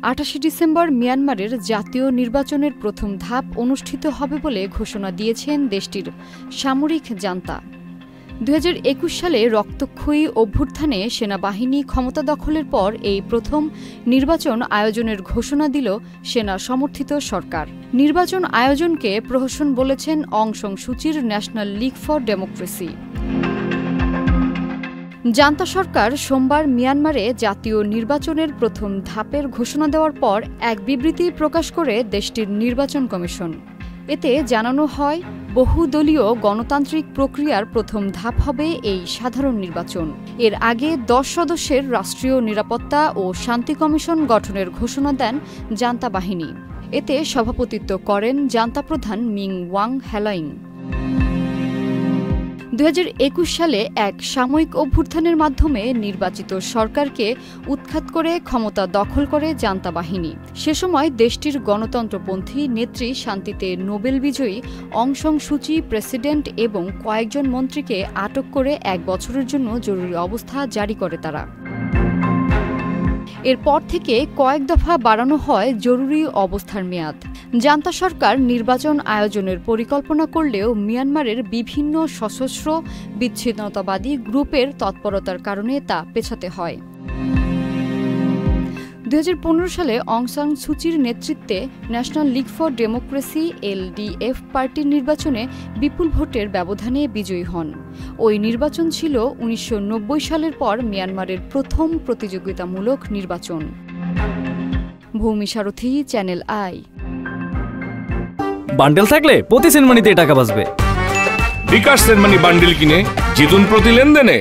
28 December মিয়ানমারের জাতীয় নির্বাচনের প্রথম ধাপ অনুষ্ঠিত হবে বলে ঘোষণা দিয়েছেন দেশটির সামরিক জান্তা। 2021 সালে রক্তক্ষয়ী অভ্যুত্থানে সেনাবাহিনী ক্ষমতা দখলের পর এই প্রথম নির্বাচন আয়োজনের ঘোষণা দিল সেনা সমর্থিত সরকার। নির্বাচন আয়োজনকে প্রহসন বলেছেন অং সান সুচির national league for democracy. Junta সরকার সোমবার মিয়ানমারে জাতীয় নির্বাচনের প্রথম ধাপের ঘোষণা দেওয়ার পর এক বিবৃতি প্রকাশ করে দেশটির নির্বাচন কমিশন। এতে জানানো হয়, বহুদলীয় গণতান্ত্রিক প্রক্রিয়ার প্রথম ধাপ হবে এই সাধারণ নির্বাচন। এর আগে 10 সদস্যের রাষ্ট্রীয় নিরাপত্তা ও শান্তি কমিশন গঠনের ঘোষণা দেন জান্তা বাহিনী। এতে সভাপতিত্ব করেন জান্তা প্রধান মিং ওয়াং হ্যালাইং। 2021 সালে এক সাময়িক অভ্যুত্থানের মাধ্যমে নির্বাচিত সরকারকে উৎখাত করে ক্ষমতা দখল করে জান্তা বাহিনী। সে সময় দেশটির গণতন্ত্রপন্থী নেত্রী শান্তিতে নোবেল বিজয়ী অং সান সুচি প্রেসিডেন্ট এবং কয়েকজন মন্ত্রীকে আটক করে 1 বছরের জন্য জরুরি অবস্থা জারি করে তারা। এরপর থেকে কয়েক দফা বাড়ানো হয় জরুরি অবস্থার মেয়াদ। জান্তা সরকার নির্বাচন আয়োজনের পরিকল্পনা করলেও মিয়ানমারের বিভিন্ন সশস্ত্র বিচ্ছিন্নতাবাদী গ্রুপের তৎপরতার কারণে তা পেছাতে হয়। 2015 সালে অং সান সুচির নেতৃত্বে national league for democracy (LDF) পার্টির নির্বাচনে বিপুল ভোটের ব্যবধানে বিজয়ী হন। ওই নির্বাচন ছিল 1990 সালের পর মিয়ানমারের প্রথম প্রতিযোগিতামূলক নির্বাচন। ভূমি সারথী, চ্যানেল আই। বান্ডেল থাকলে প্রতি সেনমানিতে টাকা বাঁচবে। বিকাশ সেনমানি বান্ডেল কিনে জিতুন প্রতি লেনদেনে।